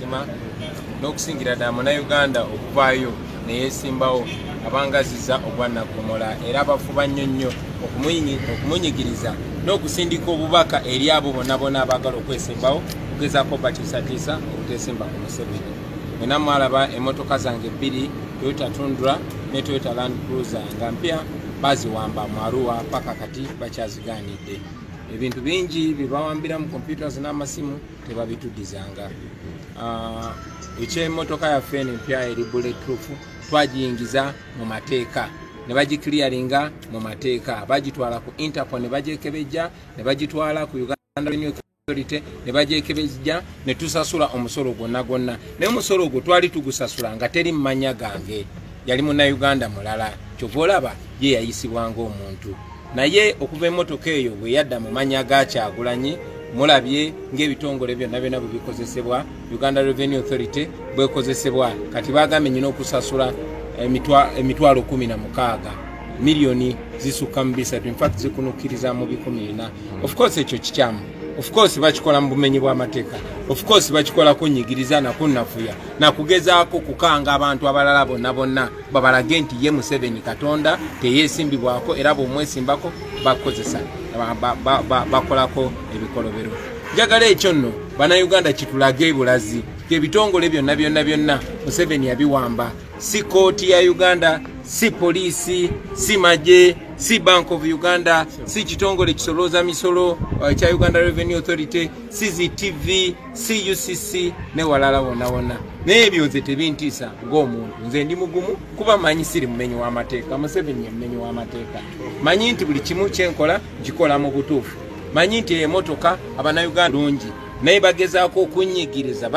mazima n'okusingira ddala Munnayuganda okuvaayo ne yeesimbawo abangaziza ogwannagomola era abafuba nnyo nnyo okumunyigiriza n'okusindika obubaka eri abo bonna abaagala okwesimbawo okugezaako batiisatiisa okuteesimba ku Museveni. Mwenna mwalaba emmotoka zange bbiri, Toyota Tundra ne Toyota Land Cruiser nga mpya baziwamba mu Arua paka kati bakyazigaanidde. Ebintu bingi bibawambira mu computers n'amasimu tebabituddizanga. Eky'emmotoka yaffe empya eri bulletproof twagiyingiza mu mateeka ne bagiclearinga mu mateeka, bagitwala ku Interpol ne bagyekebejja ne bagitwala ku Uganda Revenue Authority ne bagyekebejja ne tusasula omusolo gwonna naye omusolo ogwo twali tugusasula nga teri mmanya gange, yali Munnayuganda mulala, kyova olaba ye yayisibwanga omuntu. Naye okuva emmotoka eyo bwe yadda mu mannya ga Kyagulanyi mulabye ng'ebitongole byonna bwe bikozesebwa, Uganda Revenue Authority bwekozesebwa kati bagambye nnina okusasula emitwalo 16 miliyoni zisukka mu bisatu, in fact zikunukkiriza mu 14. Of course ekyo kikyamu, of course bakikola mu bumenyi bw'amateeka, of course bakikola kunyigiriza na kunnafuya na kugezaako kukanga abantu abalala bonna babalage nti ye Museveni Katonda teyeesimbibwako era bw'omwesimbako bakozesa bakolako ebikolobero. Njagala ekyo nno Bannayuganda kitulage ebulazi ebitongole byonna Museveni yabiwamba, si kooti ya Uganda, si poliisi, si magye, si Bank of Uganda, si kitongole kisolooza misolo kya Uganda Revenue Authority, si ZTV, si UCC ne walala wonna. Naye ebyo nze tebintiisa ng'omuntu, nze ndi mugumu kuba manyi siri mumenyi w'amateeka, Museveni ye mumenyi w'amateeka. Manyi nti buli kimu kyenkola nkikola mu butuufu, manyi nti emmotoka Abannayuganda lungi naye bagezaako okunyigiriza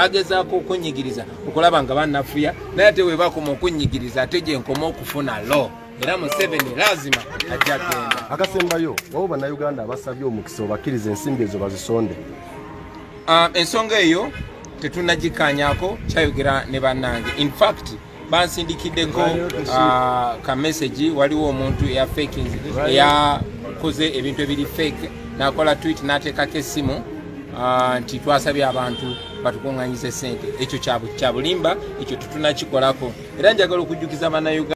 okulaba nga bannafuya, naye ate we bakoma okunyigiriza ate gye nkoma okufuna lo era Museveni lazima ajja genda. Akasembayo wabo Bannayuganda abasabye omukisa obakkiriza ensimbi ezo bazisonde. Ensonga eyo tetunnagikaanyaako, kyayogera ne bannange. In fact bansindikiddeko ka message, waliwo omuntu eyakoze ebintu ebiri fake nakola tweet n'ateekako essimu nti twasabye abantu batukunganyize ssente. Ekyo kya bulimba, ekyo tetunnakikolako era njagala okujjukiza Bannayuganda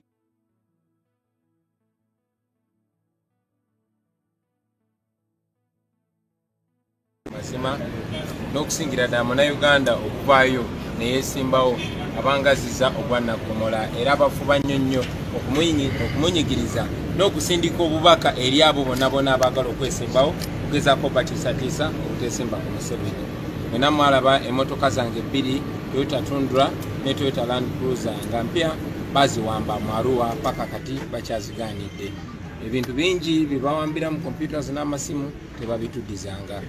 mazima n'okusingira ddala Munnayuganda okuvaayo ne yeesimbawo abangaziza ogwannagomola era abafuba nnyo nnyo okumunyigiriza n'okusindika obubaka eri abo bonna abaagala okwesimbawo okugezaako batiisatiisa okuteesimba ku Museveni. Mwenna mwalaba emmotoka zange bbiri, Toyota Tundra ne Toyota Land Cruiser nga mpya baziwamba mu Arua paka kati bakyazigaanidde. Ebintu bingi bibawambira mu computers n'amasimu tebabituddizanga.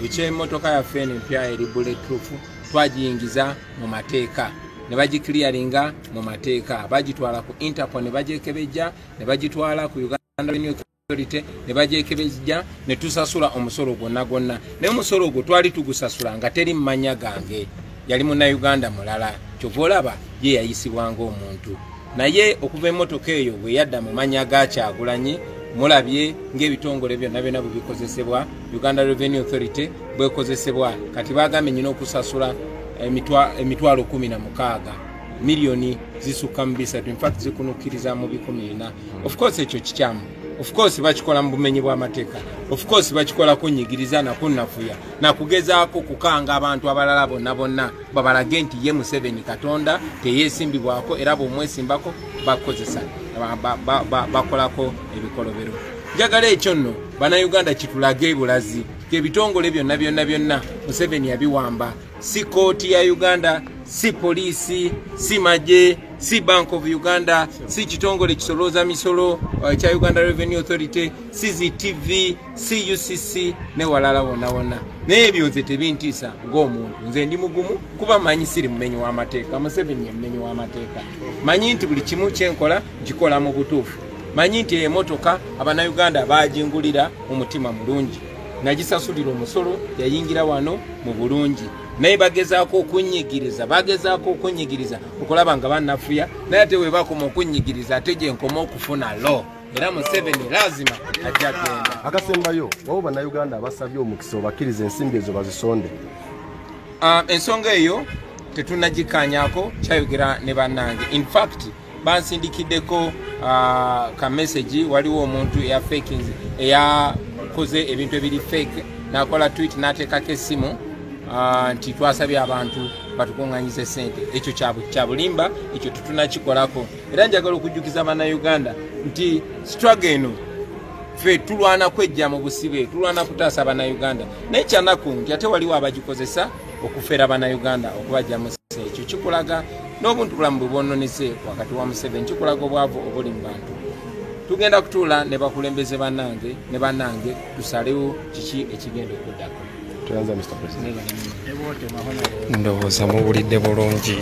Eky'emmotoka yaffe empya eri bulletproof twagiyingiza mu mateeka ne bagiclearinga mu mateeka, bagitwala ku Interpol ne bagyekebejja ne bagitwala ku Uganda Revenue Authority ne bagyekebejja ne tusasula omusolo gwonna naye omusolo ogwo twali tugusasula nga teri mmanya gange, yali Munnayuganda mulala, kyova olaba ye yayisibwanga omuntu. Naye okuva emmotoka eyo bwe yadda mu mannya ga Kyagulanyi mulabye ng'ebitongole byonna bwe bikozesebwa, Uganda Revenue Authority bwekozesebwa kati bagambye nnina okusasula emitwalo 16 miliyoni zisukka mu bisatu, in fact zikunukkiriza mu 14. Of course ekyo kikyamu, of course bakikola mu bumenyi bw'amateeka, of course bakikola kunyigiriza na kunnafuya na kugezaako kukanga abantu abalala bonna babalage nti ye Museveni Katonda teyeesimbibwako era bw'omwesimbako bakozesa bakolako ebikolobero. Njagala ekyo nno Bannayuganda kitulage ebulazi ebitongole byonna Museveni yabiwamba, si kooti ya Uganda, si poliisi, si magye, si Bank of Uganda, si kitongole kisolooza misolo kya Uganda Revenue Authority, si ZTV, si UCC ne walala wonna. Naye ebyo nze tebintiisa ng'omuntu, nze ndi mugumu kuba manyi siri mumenyi w'amateeka, Museveni ye mumenyi w'amateeka. Manyi nti buli kimu kyenkola nkikola mu butuufu, manyi nti emmotoka Abannayuganda baagingulira mu mutima mulungi, nagisasulira omusolo yayingira wano mu bulungi, naye bagezaako okunyigiriza okulaba nga bannafuya, naye ate we bakoma okunyigiriza ate gye nkoma okufuna lo era Museveni lazima ajja genda. Akasembayo wabo Bannayuganda abasabye omukisa obakkiriza ensimbi ezo bazisonde. ensonga eyo tetunagikanyako kyayogera ne bannange. In fact bansindikiddeko ka message, waliwo omuntu eyakoze ebintu ebiri fake nakola tweet nateekako essimu nti twasabye abantu batukuŋŋanyize ssente. Ekyo kya bulimba, ekyo tetunakikolako. Era njagala okujjukiza bannayuganda nti struggle eno ffe tulwana kwejja mu busibe, tulwana kutaasa bannayuganda, naye kyanaku nti ate waliwo abagikozesa okufera bannayuganda okubajja mu ssente. Ekyo kikulaga n'obuntu bulamu bwe bwononese wakati wa Museveni, kikulaga obwavu obuli mu bantu. Tugenda kutuula ne bakulembeze bannange tusalewo kiki ekigenda okuddako. Tuyanza Mr. President. Ndowooza mubulidde bulungi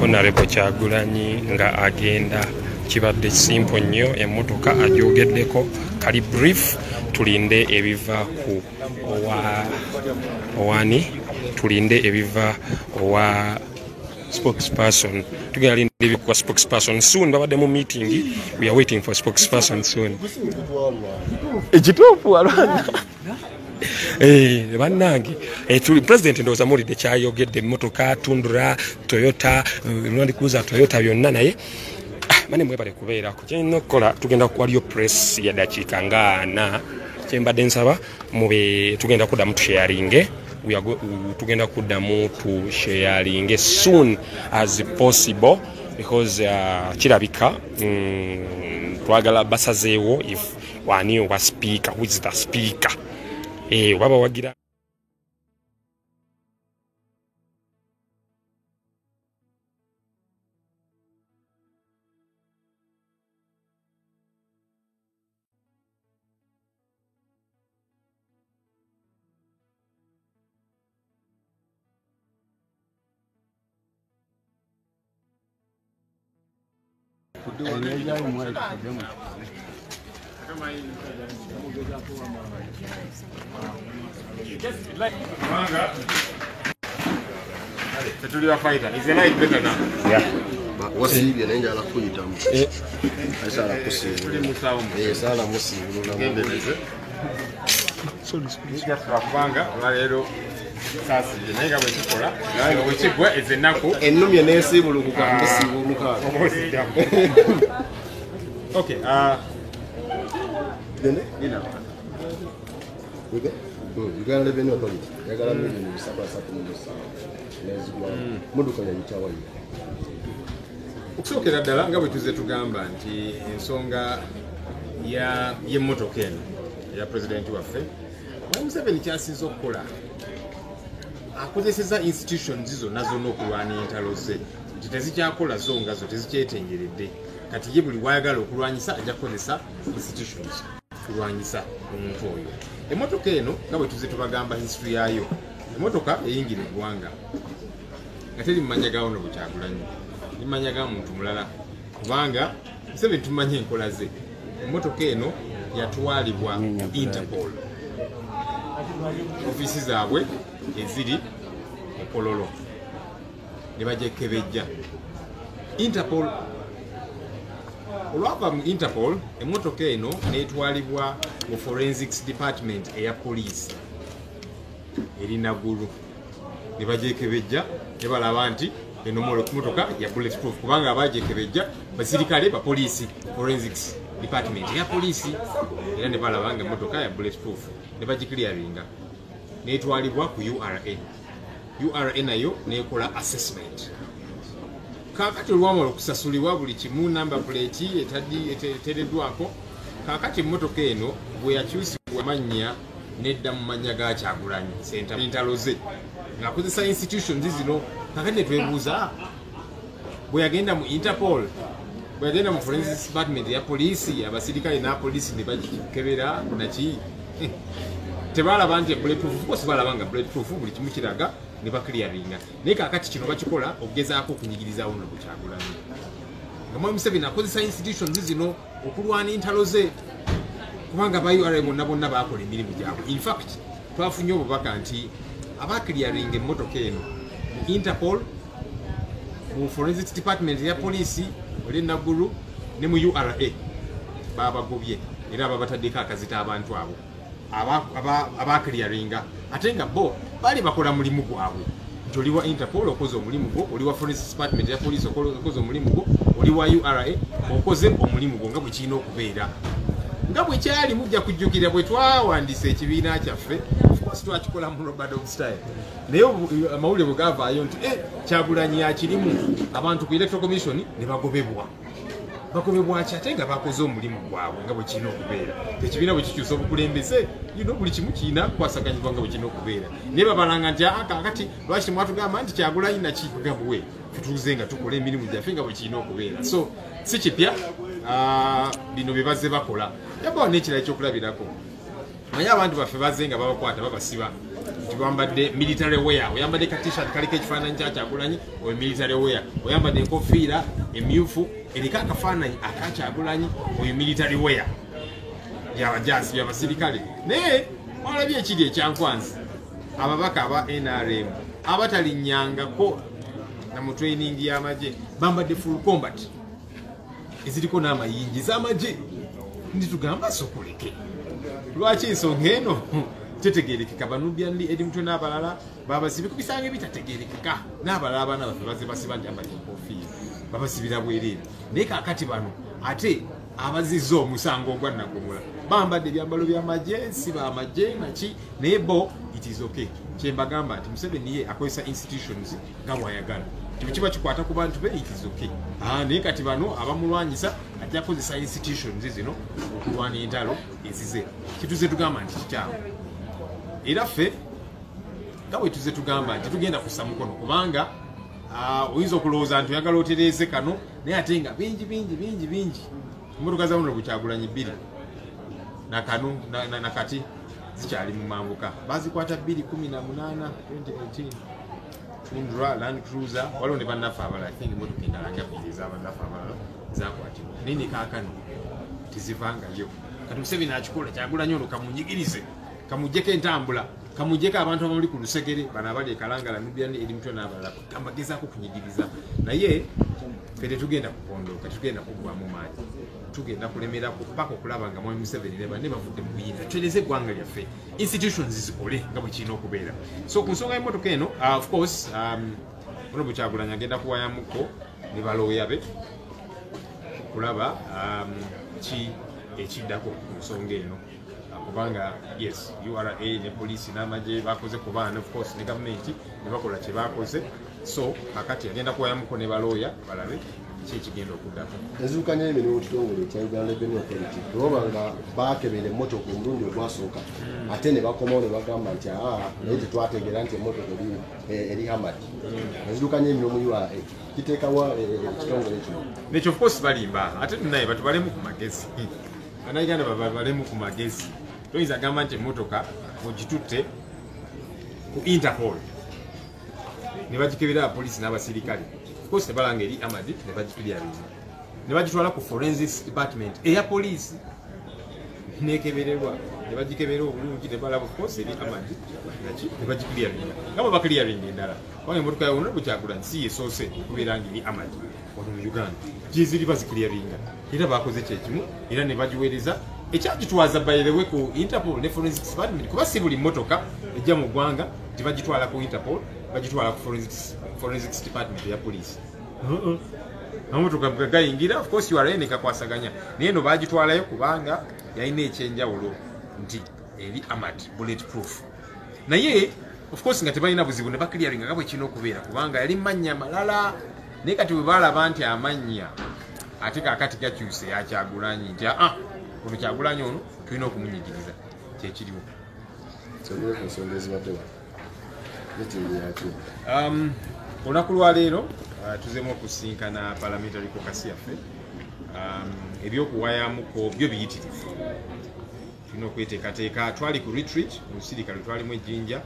Honorable Kyagulanyi nga agenda, kibadde simple nnyo, emmotoka agyogeddeko, kali brief. Tulinde ebiva ku owani, tulinde ebiva owa spokesperson. Tugenda linde ebiva kwa spokesperson soon. Babadde mu meeting, we are waiting for spokesperson soon. Ekituufu alwana bannange tuli president ndowooza mulidde kyayogedde, emmotoka Tundra, Toyota, Land Cruiser, Toyota byonna, naye mane mwebale kubeerako kyena okukola. Tugenda waliyo press ya dakiika nga 4 kyembadde nsaba mube tugenda kuddamu tusharinge, tugenda kuddamu tusharinge soon as possible because kirabika twagala basazeewo if wani owa speaker, who is the speaker, waba wagira wasibye naye njala kuyitamu ayisala kusiibula sala musiibula namubereze kubanga olwaleero saasibye naye nga bwekikola nga bwekigwa ezo ennaku ennumye neesiibulukuka ndisiiba omukaaga okay Uganda Revenue Authority yagala milioni 737 nezigwamu moduka yayitawayo. Okusookera ddala nga bwe tuze tugamba nti ensonga y'emmotoka eno eya pulezidenti waffe Museveni kyasinze okukola akozeseza institutions zonna zonna okulwana entalo ze nti tezikyakola zo nga zo tezikyetengeredde. Kati ye buli wayagala okulwanyisa ajja kukozesa institutions kulwanyisa omuntu oyo. Emmotoka eno nga bwe tuze tubagamba history yaayo, emmotoka eyingira eggwanga nga teri mu manya ga Honorable Kyagulanyi, ni manya ga muntu mulala, kubanga Museveni tumanyi enkola ze. Emmotoka eno yatwalibwa Interpol, ofiisi zaabwe eziri mu Kololo, ne bagyekebejja Interpol. Olwava mu Interpol, emmotoka eno neetwalibwa mu Forensics Department eya poliisi eri Naguru, ne bagyekebejja ne balaba nti eno mmotoka ya bulletproof, kubanga abagyekebejja basirikale ba poliisi Forensics Department eya poliisi, era ne balaba nga emmotoka ya bulletproof, ne bagikiliyaringa neetwalibwa ku URA nayo neekola assessment. Kakati olwamala okusasulibwa buli kimu, number plate eteereddwako, kakati emmotoka eno bwe yakyusibwa amannya nedda mu mannya ga Kyagulanyi entalo ze ng'akozesa institutions zino. Kakati ne twebuuza bwe yagenda mu Interpol, bwe yagenda mu Forensics Department ya poliisi, abasirikale n'apoliisi ne bagikebera naki tebalaba nti bulletproof, kosi balaba nga bulletproof buli kimu kiraga ne bakiliyaringa. Naye kakati kino bakikola okugezaako okunyigiriza Honorable Kyagulanyi nga Mwami Museveni akozesa institutions zino okulwana entalo ze, kubanga ba URA bonna baakola emirimu gyabwe. In fact twafunye obubaka nti abakiliyaringa emmotoka eno mu Interpol, mu Forensics Department ya poliisi oli Naguru ne mu URA babagobye era babataddeko akazita abantu abo. abakiliaringa ate nga bo bali bakola mulimu gwabwe nti oli wa Interpol okoze omulimu gwo, oli wa Forensic Department ya police okoze omulimu gwo, oli wa URA okoze omulimu gwo nga bwe kirina okubeera nga bwe kyali mujja kujjukira bwe twawandiisa ekibiina kyaffe twakikola mu Robert style naye amawulire bwe gavaayo nti Kyagulanyi akirimu abantu ku Electoral Commission ne bagobebwa ki ate nga bakoze omulimu gwabwe nga bwe kirina okubeera ekibiina bwe kikyusa obukulembeze buli kimu kirina kukwasaganyizwa nga bwe kirina okubeera naye babalanga nti kakati lwaki temwatugamba nti Kyagulanyi nakigabwe tutuuze nga tukola emirimu gyaffe nga bwe kirina okubeera so si kipya bino bye bazze bakola yabawo n'ekirala ekyokulabirako naye abantu baffe bazze nga babakwata babasiba nti bambadde military wear oyambadde ka t-shirt kaliko ekifaananyi kya Kyagulanyi oyo military wear oyambadde enkofiira emyufu eriko akafaananyi aka Kyagulanyi oyo military wear byabajasi byabasirikale naye walabye ekiri ekyankwanzi ababaka aba NRM abatalinyangako na mu training y'amagye bambadde full combat eziriko n'amayinji z'amagye ndi tugamba sokuleke lwaki ensonga eno tetegerekeka Banubian Edi Mutwe n'abalala babasibe ku bisange bitategerekeka n'abalala abaana baffe bazze basiba nti ambadde enkofiira babasibira bwereere naye kaakati bano ate abazizza omusango ogwa Nnaggumula bambadde ebyambalo by'amagye si b'amagye naki naye bo it is okay kyembagamba nti Museveni ye akozesa institutions nga bw'ayagala kiba kikwata ku bantu be it is okay naye kati bano abamulwanyisa ajja kozesa institutions zino okulwana entalo ezize kituze tugamba nti kikyamu era ffe nga bwe tuze tugamba nti tugenda kussa mukono kubanga oyinza okulowooza nti oyagala otereeze kano naye ate nga bingi emmotoka za Honorable Kyagulanyi 2 nakanu nakati zikyali mu mambuka bazikwata 2018 2018 Tundra Land Cruiser waliwo ne bannaffe abalala I think emmotoka endala nga 2 ez'abannaffe abalala zakwatibwa naye ne kaakano tezivangayo kati Museveni akikola Kyagulanyi ono kamunyigirize kamujjeko entambula kamujjeko abantu abamuli ku lusegere bano abali ekalangala Nubian Edi Mutwe n'abalala kamagezaako kunyigiriza naye ffe tetugenda kupondoka tetugenda kugwa mu maanyi tugenda kulemerako paka okulaba nga Mwami Museveni ne bavudde mu buyinza tutereze eggwanga lyaffe institutions zikole nga bwe kirina okubeera so ku nsonga y'emmotoka eno of course Honorable Kyagulanyi agenda kuwayamuko ne balooya be okulaba ki ekiddako ku nsonga eno kubanga yes URA ne police n'amagye bakoze ku baana of course ne government ne bakola kye bakoze so akati agenda kuwayamuko ne balooya balabe kigenda okuddako enzirukanya emirimu kitongole kya Uganda Revenue Authority oba nga bakebera emmotoka omulundi ogwasooka ate ne bakomawo ne bagamba nti naye tetwategeera nti emmotoka eri hamad enzirukanya emirimu URA kiteekawa ekitongole kino nekyo of course balimba ate naye batubalemu ku magezi Bannayuganda babalemu ku magezi toyinza gamba nti emmotoka ogitutte ku Interpol ne bagikebera abapoliisi n'abasirikale of course tebalanga eri amadi ne bagikiriaringa ne bagitwala ku Forensic Department eya poliisi nekebererwa ne bagikebera obulungi ne balaba of course eri amadi ne bagikiriaringa nga bwe bakiriaringa endala kubanga emmotoka yawona bwe Kyagulanyi si yesoose okubeera nga eri amadi wano mu Uganda gyeziri bazikiriaringa era bakoze kyekimu era ne bagiweereza ekyagitwaza bayirewe ku Interpol ne Forensic Department kuba si buli mmotoka ejja mu ggwanga tebagitwala ku Interpol bagitwala ku Forensic Department ya poliisi amamotoka gayingira of course URA ne kakwasaganya naye no bagitwalayo kubanga yalina ekyenjawulo nti eri amad bulletproof naye of course nga tebalina buzibu ne bakiriaringa nga bwe kirina okubeera kubanga yali mannya malala naye kati bwe balaba nti amannya ate kaakati gakyuse ya Kyagulanyi nti ono Kyagulanyi ono tulina okumunyigiriza kyekiriwo olunaku lwaleero tuzeemu okusinkana parliamentary caucus yaffe ebyokuwayamuko byo biyitirivu tulina okweteekateeka twali ku retreat mu lusirikale twalimu ejjinja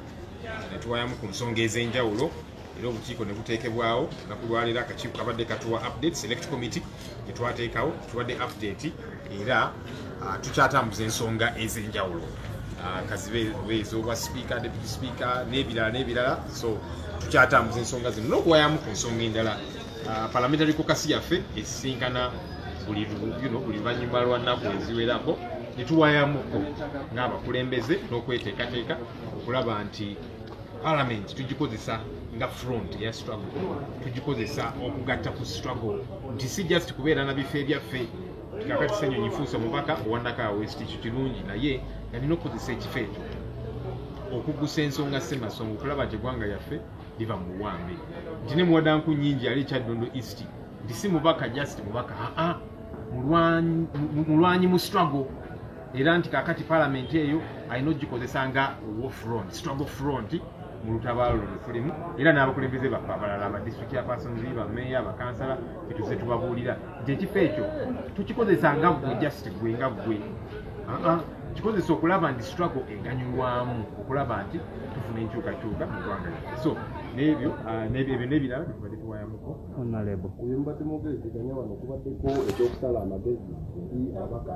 ne tuwayamu ku nsonga ez'enjawulo era obukiiko ne buteekebwawo olunaku lwaleero akakiiko kabadde katuwa update select committee gye twateekawo tuwadde update era tukyatambuza ensonga ez'enjawulo kazibe ez'obwa speaker deputy speaker n'ebirala so tukyatambuza ensonga zino n'okuwayamu ku nsonga endala parliamentary caucus yaffe esisinkana buli luvannyuma lwa nnaku eziwerako netuwayamuko ng'abakulembeze n'okweteekateeka okulaba nti Parliament tugikozesa nga front ya struggle, tugikozesa okugatta ku struggle nti si just kubeera na bifo ebyaffe kakati Ssenyonyi Fuusa omubaka owandaka West kirungi naye yalina okukozesa ekifo ekyo okugusa ensonga ssemasonga okulaba nti eggwanga yaffe liva mu buwambe nti ne muwadanku nnyingi ali Kyaddondo East nti si mubaka just mubaka mulwanyi mu struggle era nti kakati Parliament eyo alina ogikozesa nga war front, struggle front mu lutabaalo lufulimu era n'abakulembeze baffe abalala abadistrict chairpersons bammeeya abakansala etuze tubabuulira nti ekifo ekyo tukikozesa nga gwe just gwe nga gwe kikozesa okulaba nti struggle eganyulwamu okulaba nti tufuna enkyukakyuka mu ggwanga lyaffe so n'ebyo n'ebirala tubadde tuwayamuko mbadde mwogerezeganya wano kubaddeko ekyokusala amagezi eri ababaka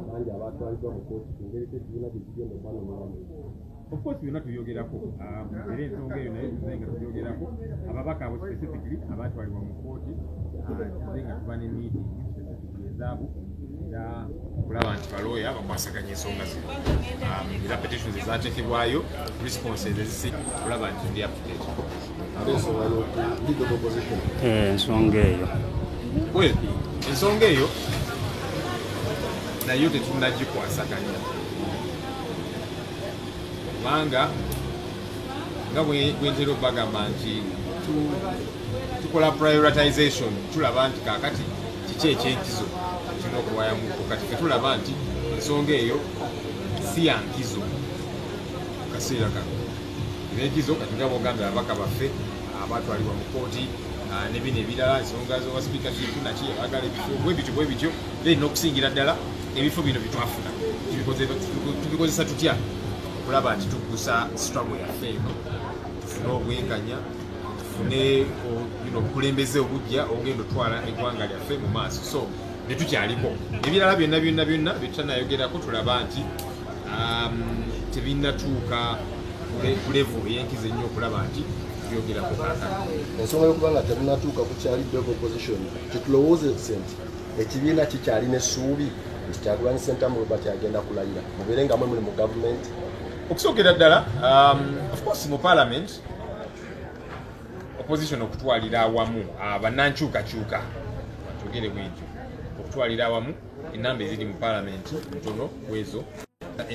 bangi abatwalibwa mu kooti ku ngeri ekibiina bye kigenda okwanoneramu. Of course byonna tubyogerako era ensonga eyo naye tuze nga tubyogerako ababaka abo specifically abatwalibwa mu kooti tuze nga tuba ne meeting specifically ezaabo era okulaba nti balooya bakwasaganya ensonga zino era petitions ezateekebwayo responses ezisi okulaba nti ndi up to date. Ensonga eyo well ensonga eyo nayo tetunnagikwasaganya kubanga nga bwentera okubagamba nti tukola prioritization tulaba nti kakati kiki ekyenkizo tulina okuwayamuko kati tetulaba nti ensonga eyo si ya nkizo kaseera kano n'enkizo kati nga bwogambye ababaka baffe abatwalibwa mu kooti nebino ebirala ensonga zoba speakership naki abagala ebifo bwe bityo erina okusingira ddala ebifo bino byetwafuna tubikozesa tutya okulaba nti tukusa struggle yaffe eno tufune obwenkanya tufune obukulembeze obujja ogenda otwala eggwanga lyaffe mu maaso so netukyaliko ebirala byonna byetutannayogerako tulaba nti tebinnatuuka ku level ey'enkizo ennyo okulaba nti tubyogerako kaakano. Ensonga y'okuba nga tebinnatuuka ku kyali level opposition tetulowoozese nti ekibiina kikyalina essuubi nti Kyagulanyi Ssentamu Robert agenda kulayira mubeere nga mwe muli mu gavumenti. Okusookera ddala of course mu Parliament opposition okutwalira awamu bannankyukakyuka batugere bwentyo okutwalira awamu enamba eziri mu Parliament ntono kwezo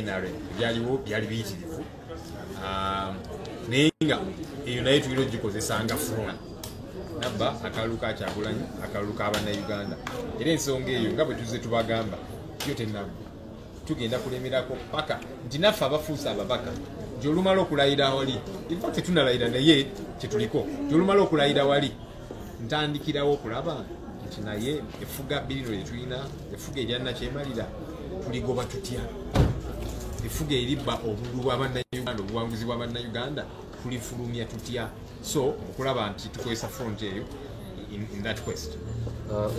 NRM byaliwo byali biyitirivu naye nga eyo naye tulina ogikozesa nga front nabba akalulu ka Kyagulanyi akalulu k'abannayuganda era ensonga eyo nga bwe tuzze tubagamba yo tennaggwa tugenda kulemerako paka nti naffe abafuusa ababaka nti olumala okulayira wali infact tetunalayira naye kyetuliko nti olumala okulayira wali ntandikirawo okulaba nti naye effuga birino lyetulina effuga eryannakyemalira tuligoba tutya effuga eribba obululu bw'abannayuganda obuwanguzi bw'abannayuganda tulifulumya tutya so okulaba nti tukozesa front eyo in that quest.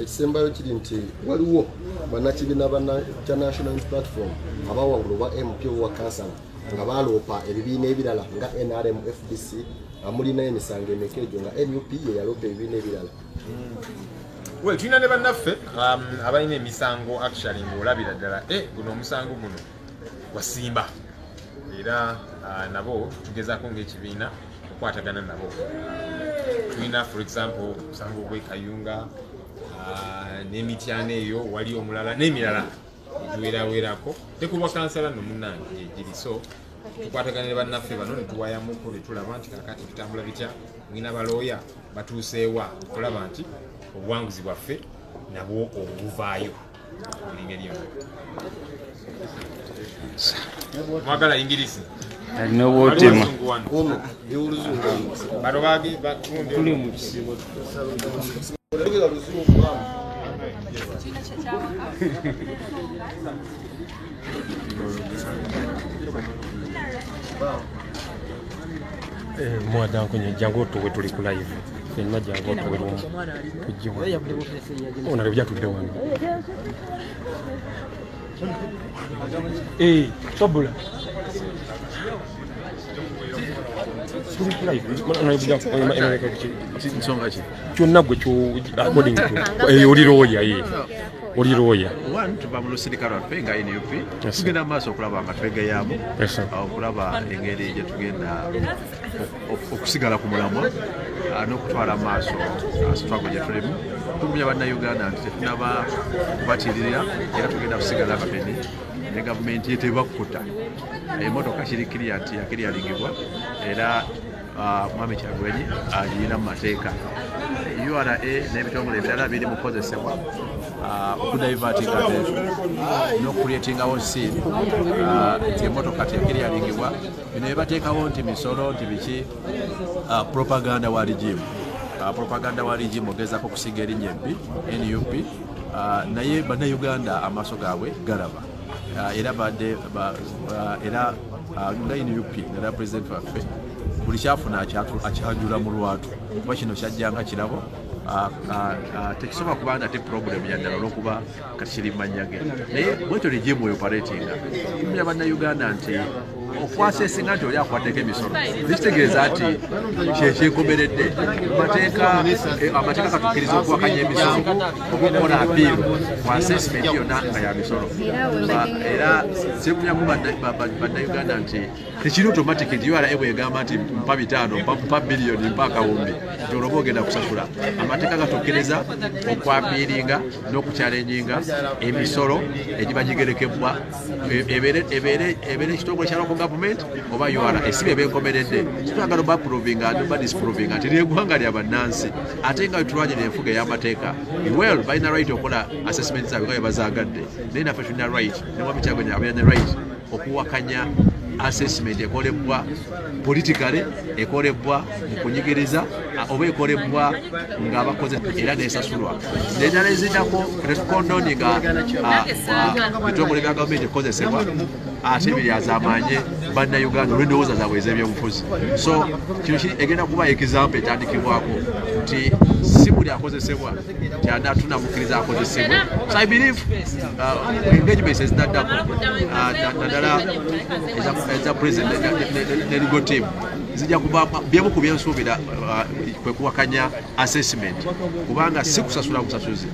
Ekisembayo kiri nti waliwo bannakibiina kya National Unity Platform abawangula oba MP owa kansala nga baloopa ebibiina ebirala nga NRM FDC mulina emisango emeka egyo nga NUP ye yaloopa ebibiina ebirala. Well tulina ne bannaffe abalina emisango actually ng'olabira ddala guno omusango guno wasimba era nabo tugezaako ng'ekibiina okukwatagana nabo tulina for example musango gw'e Kayunga n'emityana eyo wali omulala n'emirala egiwerawerako tekubwa kansala nomunnange gyegiri so tukwatagana ne bannaffe bano netuwayamuko netulaba nti kakati bitambula bitya ngina balooya batuuseewa okulaba nti obuwanguzi bwaffe nabwo obuvaayo buli ngeri yonna. Mwagala Ingirisi alina obwotema bano bagi tuli mu kisibo mwadanko jangu tuwe tuli ku live fenna jangu tuwe kujiwa ona revya tudde wano sobula tuli ku live ona revya nsonga ki kyonna gwe kyo according to olirooya oli lawyer one tuva mu lusirikale lwaffe nga NUP tugenda maaso okulaba nga twegeyamu okulaba engeri gye tugenda okusigala ku mulamwa n'okutwala maaso struggle gye tulimu tumanya bannayuganda nti tetunaba kubatiririra era tugenda kusigala nga beni ne gavumenti yeteba kukuta emmotoka kiri kiriya nti yakiriyalingibwa era Mwami Kyagulanyi agirina mu mateeka URA n'ebitongole ebirala biri mu kukozesebwa okudivertinga n'okucreatingawo scene nti emmotoka tekiriyalingibwa bino ebateekawo nti misolo nti biki propaganda wa regime ogezaako okusiga erinnya ebbi NUP naye bannayuganda amaaso gaabwe galaba era badde era nga NUP nera pulezidenti waffe buli kyafuna akyanjula mu lwatu kuba kino kyajjanga kirabo tekisobola kuba nate problem yaddala olwokuba kati kiri mmannya ge naye bwekyo regime operatinga tumanya bannayuganda nti okwasesinga nti oli akwaddeko emisolo tekitegeeza nti kyekyenkomeredde amateeka katukkiriza okuwakanya emisolo okukola apiiru ku assessment yonna nga ya misolo era sekunyaku bannayuganda nti tekiri automatic nti URA bwegamba nti mpa 5 mpa biliyoni mpa akawumbi nti olwoba ogenda kusasula amateeka gatukkiriza okwapiiringa n'okukyalenjinga emisolo egiba gigerekebwa ebeere ekitongole kya local government oba URA esibe benkomeredde kitwagala oba proving and oba disproving nti ly'eggwanga lya bannansi ate nga tulwanyira enfuga ey'amateeka well balina right okukola assessment zaabwe nga bwe bazaagadde naye naffe tulina right ne Mwami Kyagulanyi abalina right okuwakanya assessment ekolebwa politically ekolebwa mu kunyigiriza oba ekolebwa ng'abakoze era nesasulwa nedala eziddako tetukondoninga bitongole bya gavumenti ekozesebwa ate biryazaamanye bannayuganda olw'endowooza zaabwe ez'ebyobufuzi so kino egenda kuba example etandikibwako nti si buli akozesebwa tyanatunamukiriza akozesebwe so I believe engagements ezinaddako naddala eza president ne legal team zijja kuba byemu ku byensuubira kwe kuwakanya assessment kubanga si kusasula busasuzi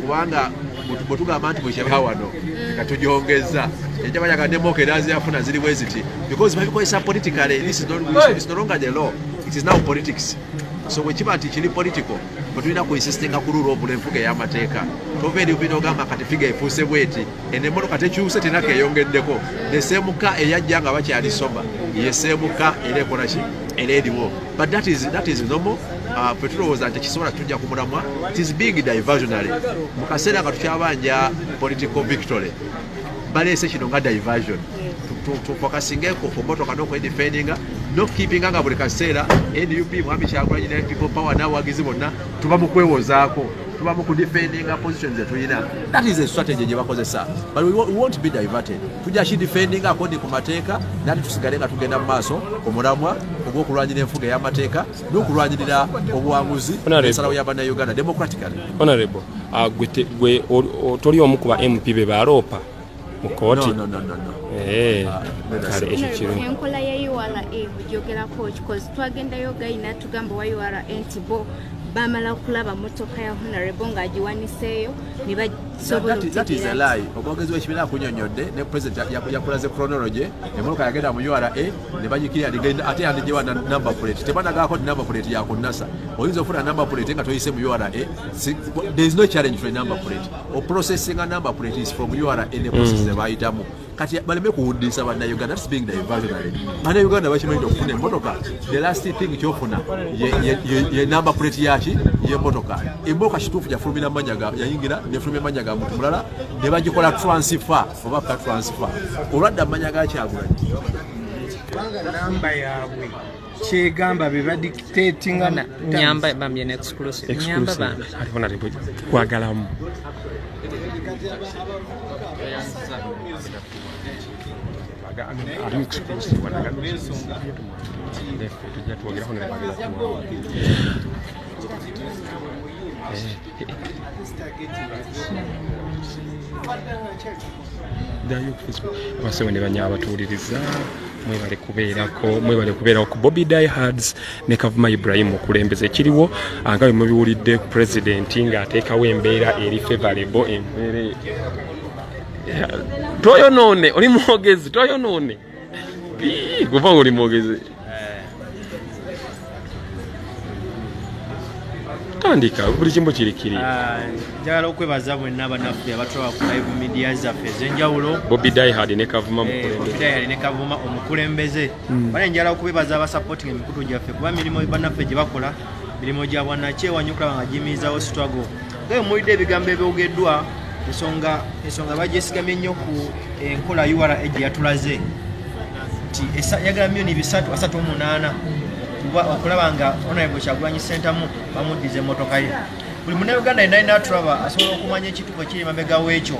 kubanga bwe tugamba nti bwekyaba wano nga tugyongeza ejja bajaga demoka era ziyafuna ziri bwe ziti because babikozesa politically this is no longer the law, it is now politics. So bwe kiba nti kiri political bwe tulina kuinsistenga ku rule of law enfuga ey'amateeka tobeeri ubina ogamba kati figa efuuse bweti enemmotoka tekyuse tenaka eyongeddeko neseemuka eyajja nga bakyalisoma yeseemuka era ekola ki era eriwo but that is normal. Ffe tulowooza nti kisobola tujja ku mulamwa it is being diversionary mu kaseera nga tukyabanja political victory baleese kino nga diversion tufokasingeko ku mmotoka n'okwedifendinga n'okukiipinga nga buli kaseera NUP Mwami Kyagulanyi ne people power n'abawagizi bonna tuba mu kwewozaako tuba mu kudifendinga positions zetulina. That is a strategy gye bakozesa but we won't be diverted. Tujja kidifendinga according ku mateeka nati tusigale nga tugenda mu maaso omulamwa ogw'okulwanyira enfuga ey'amateeka n'okulwanyirira obuwanguzi ensalawo y'Abannayuganda democratically. Honorable, gwe toli omu ku ba MP be baloopa mu kooti? No. Kale ekyo kiro enkola ya URA bugyogerako because twagendayo gayina tugamba wa URA nti bo bamala okulaba motoka ya Honorable ng'agiwaniseeyo ne basobola that is a lie. Omwogezi w'ekibiina akunyonyodde ne president yakulaze chronology emmotoka yagenda mu URA ne bagikirya ligenda ate yandigiwa na number plate tebanagaako number plate yakunnasa oyinza ofuna number plate nga toyise mu URA. There is no challenge for a number plate or processing a number plate is from URA in the process ebayitamu kati baleme kuwuddisa bannayuganda. That's being diversionary. Bannayuganda bakimanyi okufuna emmotoka the last thing kyofuna ye number plate yaki y'emmotoka emmotoka kituufu yafulumira manyaga yayingira nefulumya manyaga muntu mulala ne bagikola transfer oba ka transfer olwadda manyaga Kyagulanyi namba yaabwe kyegamba be badictatinga na nyamba bambye ne exclusive nyamba bambi alifona ribo kwagalamu ari exclusive wanaga tujja twogeraho ne bagala dayo Facebook basewe ne banya abatuuliriza mwebale kubeerako ku Bobby Diehards ne Kavuma Ibrahim okulembeza ekiriwo nga bwe mubiwulidde president ng'ateekawo embeera eri favorable embeera toyonoone oli mwogezi toyonoone kuva nga oli mwogezi tandika buli kimu kirikiri njagala okwebaza bwenna abannaffe abatwala ku live media zaffe ez'enjawulo Bobby Diehard ne Kavuma omukulembeze bale njagala okubebaza abasupporting emikutu gyaffe kuba mirimu bannaffe gye bakola mirimu gya bwannakyewanyo okulaba nga giyimirizawo struggle ngayo muwulidde ebigambo ebyogeddwa ensonga bagyesigamye nnyo ku enkola URA gye yatulaze nti yagala milioni 338 okulaba nga Honorable Kyagulanyi Ssentamu bamuddiza emmotoka ye buli munnayuganda yenna alina atulaba asobola okumanya ekituufu ekiri mabega w'ekyo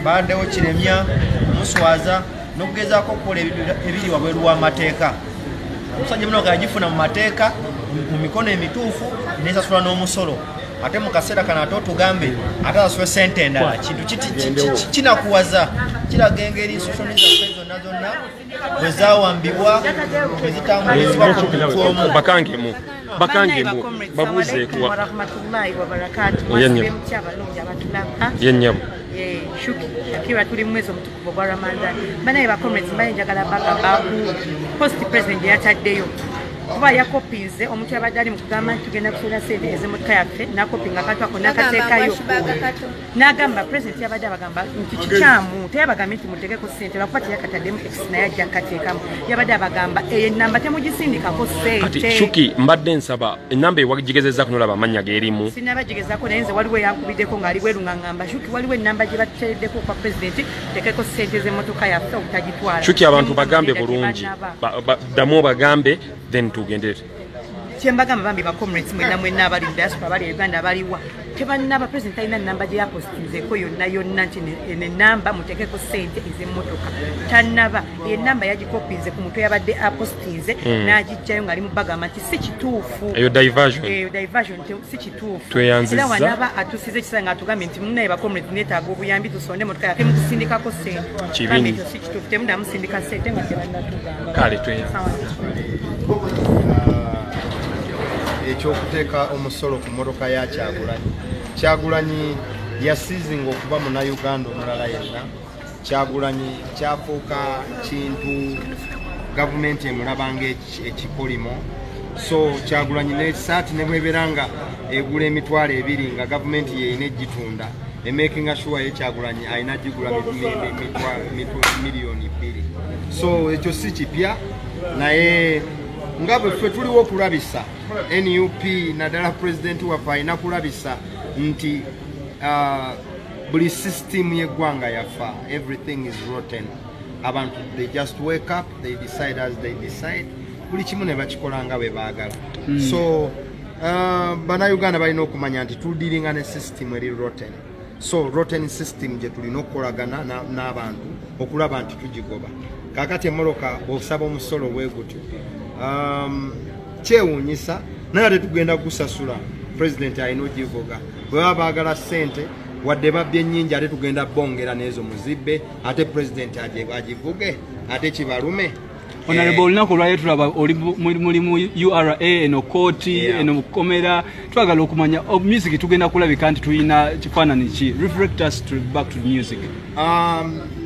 baddewo kiremya omuswaza n'okugezaako okukola ebiri wabweru w'amateeka omusajja muno gagifuna mu mateeka mu mikono emituufu nesasula n'omusolo ate mu kaseera kano ate otugambe ate asasula sente endala kintu kinakuwaza kiraga engeri ensosoni zaffe zonna bwe zaawambibwa bwe zitambulizibwa ku muntu omu bakangemu babuuzeeku yennyabo Shuki akiwa tuli mwezi omutukuvu gwa Ramadhan banaye bakomezi mbayenjagala bagamba ku post president yataddeyo kuba yakopinze omuntu yabadde ali mu kugamba nti tugenda kufuula sente ez'emmotoka yaffe nakopinga akantu ako n'akateekayo n'agamba president yabadde abagamba nti kikyamu teyabagambye nti muteekeko sente lwakuba teyakataddemu ekisi naye ajja kukateekamu yabadde abagamba eyo ennamba temugisindikako sente Shuki mbadde nsaba ennamba ewagigezezzaako nolaba amannya geerimu sinnabagigezaako naye nze waliwo eyankubiddeko ng'ali bweru ng'aŋŋamba Shuki waliwo ennamba gye bateereddeko kwa president teekeko sente z'emmotoka yaffe obutagitwala Shuki abantu bagambe bulungi ddamu obagambe then tugendere kyembagamba bambi bakomrades mwenna abali mu diaspora abali Uganda abaliwa tebannaba president alina nnamba gye yapostinzeeko yonna nti enamba muteekeko sente ez'emmotoka tannaba ennamba yagikopinze ku muntu yabadde apostinze n'agijjayo ng'ali mu bagamba nti si kituufu eyo diversion si kituufu tweyanzizza era wanaba atusize ekisanga atugambye nti munaye bakomrades neetaaga obuyambi tusonde emmotoka yaffe mukusindikako sente kambe ekyo si kituufu temunamusindika sente nga tebannatugamba kale tweyanza ekyokuteeka omusolo ku mmotoka ya Kyagulanyi yasiizinga okuba munnayuganda omulala yenna Kyagulanyi kyafuuka kintu gavumenti emulabanga ekikolimo so Kyagulanyi nesaati ne bwebeera nga egula emitwalo 2 nga gavumenti yeyina egitunda emakinga sure ye Kyagulanyi alina gigula miliyoni 2 so ekyo si kipya naye nga bwe tuliwo okulabisa NUP naddala president waffe alina kulabisa nti buli system y'eggwanga yafa everything is rotten abantu they just wake up they decide as they decide buli kimu ne bakikola nga bwe baagala so bannayuganda balina okumanya nti tudiringa ne system eri rotten so rotten system gye tulina okukolagana n'abantu okulaba nti tugigoba kaakati emmoloka osaba omusolo bwe gutyo kyewuunyisa naye ate tugenda gusasula president alina ogivuga bwe baba baagala ssente wadde babbye ennyingi ate tugenda bongera n'ezo muzibbe ate president agivuge ate kibalume Honorable olunaku olwaleero tulaba oli mulimu URA eno kooti eno mukomera twagala okumanya music tugenda kulabika nti tulina kifaananyi ki reflect us back to music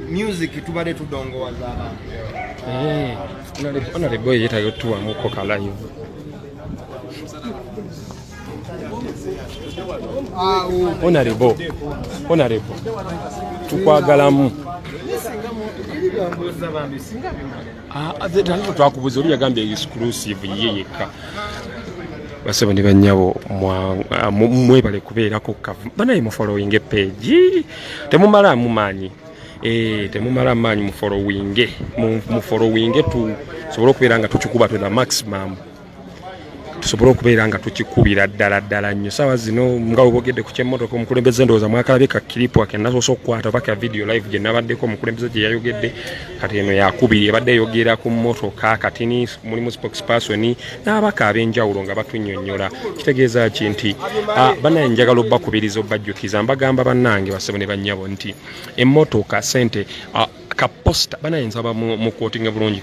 music tubadde tudongowaza abantu Honorable yeetaga otuwamuko kalayo Honorable tukwagalamu twakubuza oli yagambye exclusive ye yekka basaba ne bannyabo mwebale kubeerako banaye mu following page temumala mumanyi temumala maanyi mu following tusobole okubeera nga tukikuba twena maximum tusobole okubeera nga tukikubira ddala nnyo saawa zino nga webogedde ku kyemmotoka omukulembeze ndowooza mwakalabye ka kiripu akennasoose okukwata paka video live gye nabaddeko omukulembeze gye yayogedde kati eno yakubiri ebadde eyogera ku mmotoka kati mulimu spokesperson n'abaka ab'enjawulo nga batunnyonnyola kitegeeza ki nti banaye njagala obbakubiriza obbajjukiza mbagamba bannange basebo ne bannyabo nti emmotoka sente kaposta banayinza mu quoting bulungi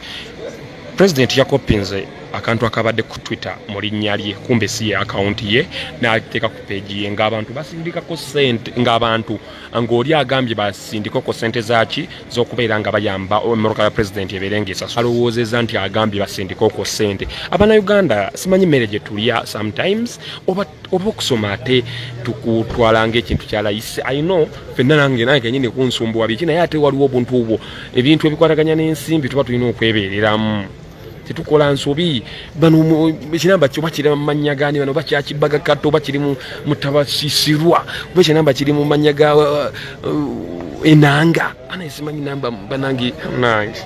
president yakopinze akantu akabadde ku Twitter mu linnya lye kumbe si ya account ye n'ateeka ku page ye ng'abantu basindikako sente ng'abantu ng'oli agambye basindikako sente zaaki z'okubeera nga bayamba emmotoka ya president ebeerengesa alowoozezza nti agambye basindikako sente Uganda simanyi mmere gye tulya sometimes oba okusoma ate tukutwalanga ekintu kya layisi I know fenna nange nyine kunsumbuwa biki naye ate waliwo obuntu obwo ebintu ebikwataganya n'ensimbi tuba tulina okwebeereramu tetukola nsobi bano ekinamba kyo bakiri mu mannya gani bano bakyakibaga katto bakiri mu mutabasisirwa oba ekinamba kiri mu mannya ga enanga ana esimanyi namba banangi nice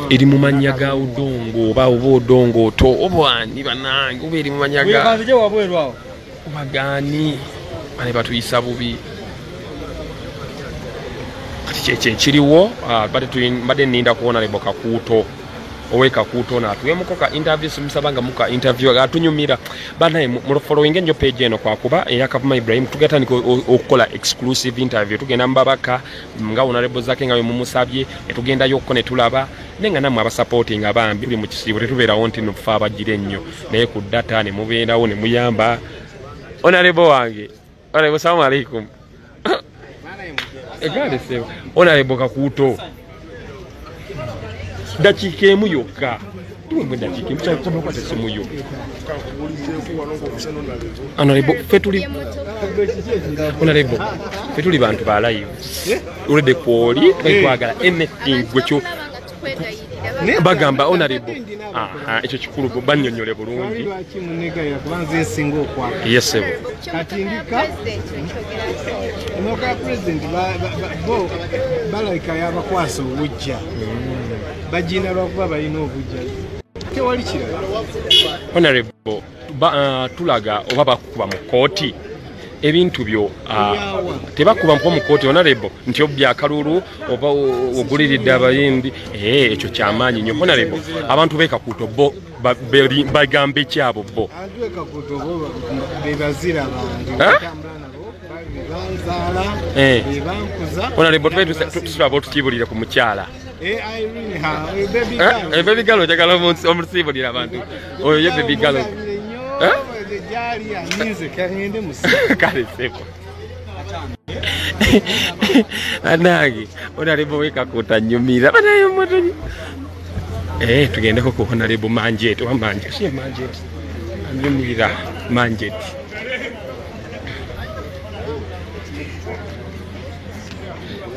eri mu mannya ga udongo oba odongo to obwani banange oba eri mu mannya ga obagani bane batuyisa bubi kiriwo badde ninda kuona lebo Kakuuto oweka Kakuuto natuye mukoka interview simusabanga muka interview atunyumira banaye mu following enjo page eno kwa kuba yakavuma Ibrahim tugeta niko okukola exclusive interview tugenda mbabaka nga honorable zake nga mumusabye etugenda yokko ne tulaba nenga namwe abasupporting abambi buli mu kisibo tetubera wonti nufa abagire nnyo naye ku data ne mubeerawo ne muyamba honorable wange honorable assalamu alaikum egale sebo honorable Kakuuto dakika emu yokka tuwe dakika emu kyakoma kwate simu yo honorable fetuli bantu ba live ulede kwoli twagala anything gwekyo bagamba honorable ekyo kikulu bannyonnyole bulungi yes sebo katindika onoka president bo balaika yabakwasa obujja bajina lwakuba balina obujja tewali kirala honorable tulaga oba bakuba mu kooti ebintu byo tebakuba mu kooti honorable nti obya kalulu oba oguliridde abayimbi ekyo kyamaanyi nnyo honorable abantu be Kakuuto bo bagambe kyabo bo Kakuuto bo bebazira bantu honorable tusaba tukibulire ku mukyala baby girl ojagala omusibulira abantu oyo ye baby girl kale seko anagi honorable we Kakuuto nyumira banayo moto tugendeko ku honorable Manjet wa Manjet si Manjet anyumira Manjet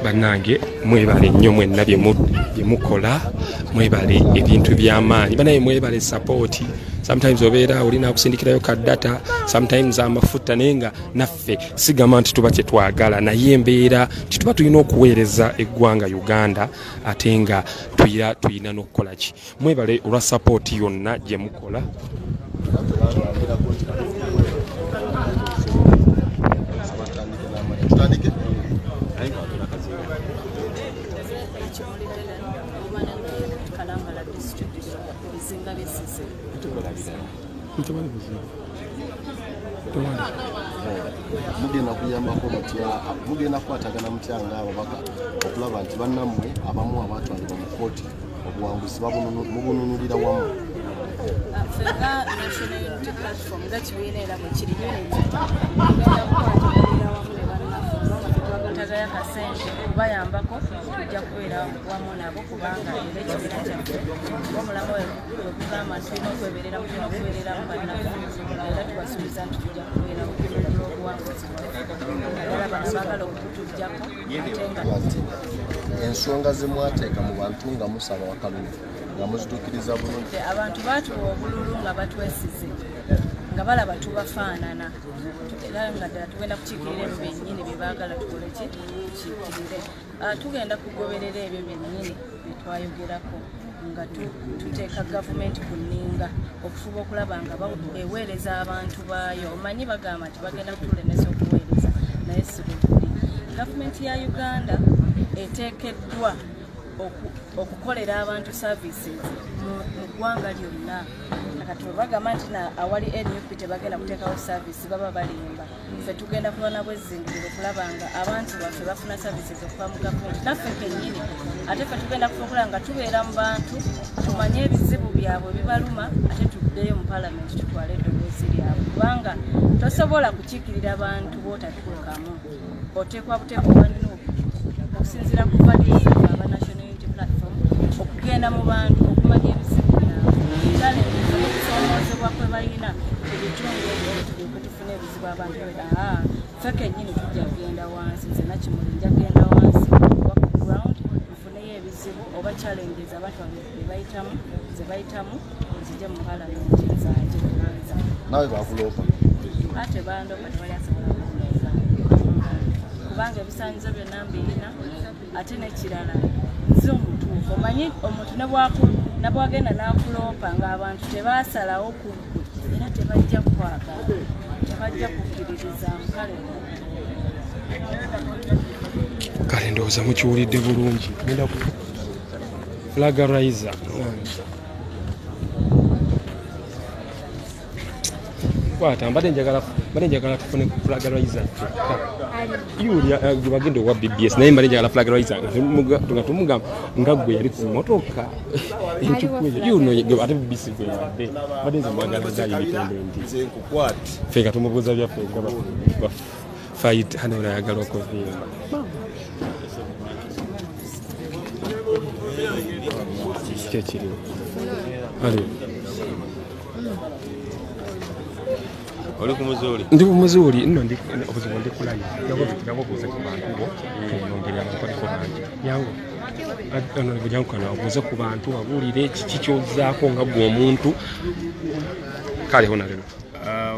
banange mwebale nnyo mwenna bye mukola mwebale ebintu by'amaanyi banaye mwebale support sometimes obeera olina kusindikirayo ka data sometimes amafuta nenga naffe sigama nti tuba kyetwagala naye embeera tituba tulina okuweereza eggwanga Uganda ate nga tuyina n'okukola ki mwebale olwa support yonna gye mukola mugenda kuyambako mugenda kukwatagana mutyanga ababaka okulaba nti bannammwe abamu abatwalibwa mu kooti obuwanguzi mubununulira wamu fenga national unity platform nga kibiina era bwe kiri twagataga kasente kubayambako tujja kubeera wamu nabo kubanga era ekibiina kyaffe omulamu wekugamba nti tulina okweberera kubeereramu bannaffe era tubasuubiza nti tujja kubeera obuwanguzi era bano baagala okutujjako ensonga zemwateeka mu bantu nga musaba wakalulu nga muzituukiriza bulungi abantu baatuwa obululu nga batwesize nga balaba tubafaanana era nga ddala tugenda kukiikirira ebyo byennyini bye baagala tukole tukiikirire tugenda kugoberera ebyo byennyini bye twayogerako nga tuteeka gavumenti ku nninga okufuba okulaba nga eweereza abantu baayo omanyi bagamba nti bagenda kutulemesa okuweereza naye si bwe kuli gavumenti ya Uganda eteekeddwa okukolera abantu services mu ggwanga lyonna kati bagamba nti awali NUP tebagenda kuteekawo service baba balimba ffe tugenda kulwana bwezingiriro kulaba nga abantu baffe bafuna services okuva mu gavumenti naffe kennyini ate ffe tugenda kufuukula nga tubeera mu bantu tumanye ebizibu byabwe bibaluma ate tuddeyo mu palamenti tutwale eddoboozi lyabwe kubanga tosobola kukiikirira abantu b'otatuukamu oteekwa buteekwa obwandinuupu okusinziira ku valizi aba National Unity Platform okugenda mu bantu okumanya ebizibu byabwe okusomoozebwa kwe balina ebitundu ebyo tulyoke tufune ebizibu abantu ffe kennyini tujja kugenda wansi nze Nakimuli nja kugenda wansi oba ku ground nfuneyo ebizibu oba challenges abantu ze bayitamu nzije mu palamenti nzanje kunanza nawe bakuloopa ate bandopa tewali asobola kuneza kubanga ebisaanyizo byonna mbirina ate nekirala nze omutuufu omanyi omuntu ne bwagenda n'akuloopa ng'abantu tebasalawo ku era tebajja kwagala tebajja kukkiririza kale ndowooza mukiwulidde bulungi genda ku flagarizer kwata mbadde njagala tufune flagarizer yuli bagenda owa BBS naye mbadde njagala flagarizer nga tumugamba nga gwe yali ku motoka ate BBC gwe yabadde mbadde nze mwagaliza independent ffe nga tumubuuza byaffe nga fight hano nayagala okuvimba kyekiriwo oli ku muzuuli ndi ku muzuuli nno obuzibu ndi kulayo yango buuze ku bantu bo nongeri abantu baliko bangi yango bujankana obuuze ku bantu babuulire kiki kyozaako nga gwe omuntu kaleho nalero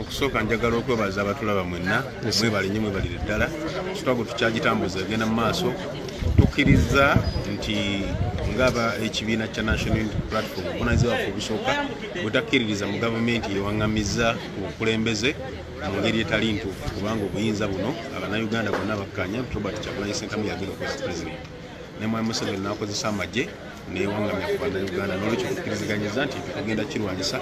okusooka njagala okwebaza abatulaba mwenna mwebale nnyo mwebalire ddala kitwago tukyagitambuza egenda mu maaso tukkiriza nti ngaba ekibiina kya National Unity Platform obuvunaanyizibwa bwaffe obusooka bwetakkiririza mu gavumenti yewaŋŋamiza ku bukulembeze mu ngeri etali ntuufu kubanga obuyinza buno abannayuganda bonna bakkanya Robert Kyagulanyi Ssentamu yagenda okuba president ne Mwai Museveni n'akozesa amagye newaŋŋamya ku bannayuganda n'olwekyo tukkiriziganyiza nti tugenda kirwanyisa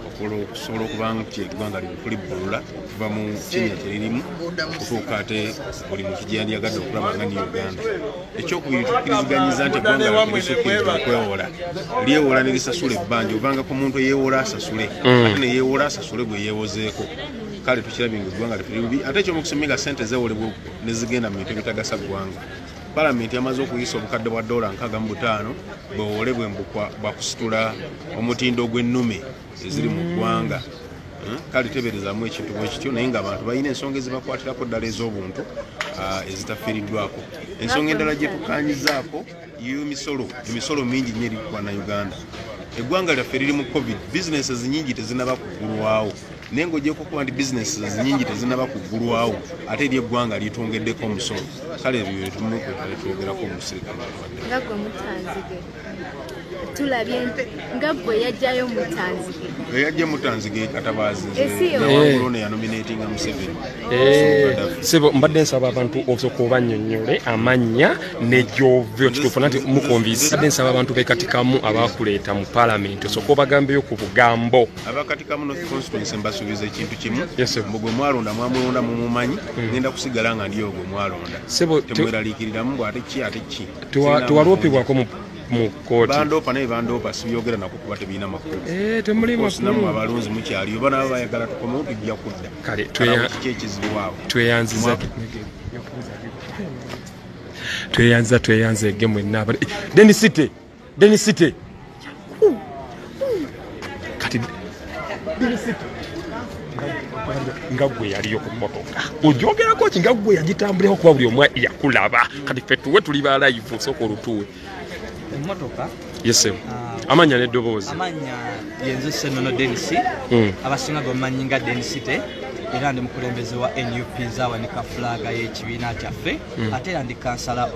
okusobola okuba nti eggwanga likulibbulula kuva mu kinnya kyeririmu kutuuka ate buli muntu gyeyandyagadde okulaba nga ni Uganda. Ekyokubiri tukkiriziganyiza nti eggwanga likulisukkiriza okwewola lyewola ne lisasula ebbanja obanga ku muntu eyeewola asasule ate neyeewola asasule bwe yeewozeeko kale tukirabye nga eggwanga lifiri bubi ate ekyomukusiminga ssente zeewolebwa ne zigenda mu bintu ebitagasa ggwanga. Palamenti yamaze okuyisa obukadde bwa $65 bwewolebwe bwakusitula omutindo gw'ennume eziri mu ggwanga kale teberezaamu ekintu bwe kityo naye ng'abantu balina ensonga ezibakwatirako ddala ez'obuntu ezitafiiriddwako. Ensonga endala gye tukanyizaako emisolo mingi nnyo eri ku bannayuganda. Eggwanga lyaffe liri mu covid businesses nyingi tezinaba kuggulwawo naye ng'ogyeko kuba nti businesses nyingi tezinaba kuggulwawo ate eri eggwanga lyetwongeddeko omusolo kale ebyo byetumukwetale twogerako omusirikale nga gwe mutanzige tulabye nga gwe yajjayo mutanzige eyajja mutanzige katabaazi newangulone yanominatinga Museveni sebo mbadde nsaba abantu osooka obannyonnyole amannya nejjovyo kituufu nati mukonvisi mbadde nsaba abantu bekatikamu abakuleeta mu palamenti osooka obagambeyo ku bugambo abakatikamu North Constituency mbasuubiza ekintu kimu mbugwe mwalonda mwamulonda mumumanyi ngenda kusigala nga ndi ogwe mwalonda temweraliikiriramu bw ate ki tewaloopebwako mu kooti bandoopa naye bandoopa sibyogera nako kuba tebiina makulu temuli makulu abalonzi mukyali oba nabo bayagala tukomewo tujja kudda kale kiki ekizibu waabwe tweyanziza egemu enna denisite kati denisite nga gwe yaliyo ku motoka ogyogerako ki nga gwe yagitambuliraho kuba buli omwe yakulaba kati ffe tuwe tuli ba live osooka olutuwe emotoka yesebo amanya n'eddoboozi amanya yenze Senono Denisi abasinga gomanyi nga Denisite era ndi mukulembeze wa NUP zawanika flaga y'ekibiina kyaffe ate era ndi kansala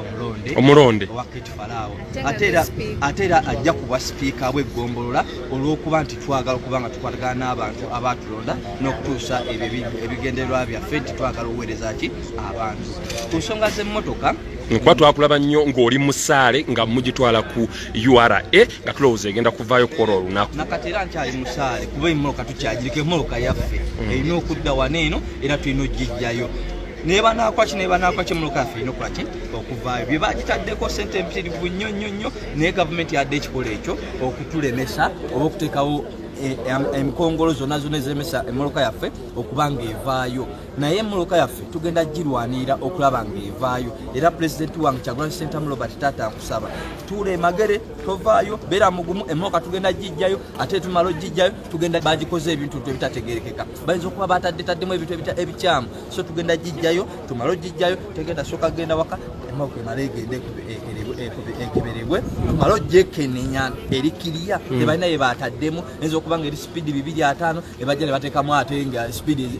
omulonde owa Kate Farao ate era ajja kuba sipiika bw'eggombolola olw'okuba nti twagala okuba nga tukwatagana n'abantu abatulonda n'okutuusa ebigendererwa byaffe nti twagala okuweereza ki abantu ku nsonga z'emmotoka Kwa twakulaba nnyo ng'oli musaale nga mugitwala ku URA nga tulowooza egenda kuvaayo kukola olunaku. Nakati era nkyali musaale kuba emmoloka tukyagirika emmoloka yaffe erina okudda wano eno era tulina ogijjayo. Neba nakwaki emmoloka yaffe erina okolaki okuvaayo. Bye bagitaddeko ssente empitirivu nnyo naye gavumenti yadde ekikola ekyo okutulemesa oba okuteekawo emikongolo zonna eziremesa emmoloka yaffe okuba ng'evaayo. Naye emmoloka yaffe tugenda girwanirira okulaba ng'evaayo. Era pulezidenti wange Kyagulanyi Ssentamu Robert Taata nkusaba tuule emagere tovaayo, beera mugumu, emmoloka tugenda gijjayo, ate tumala ogijjayo tugenda bagikoze ebintu ebitategerekeka. Bayinza okuba bataddetaddemu ebintu ebikyamu, so tugenda gijjayo, tumala ogijjayo, tegenda soka genda waka, emmoloka emala egende ekeberebwe, tumala ogyekenenya erikiriya tebalina ye bataddemu, eyinza okuba ng'eri sipiidi 250 ebajja ne bateekamu ate nga sipiidi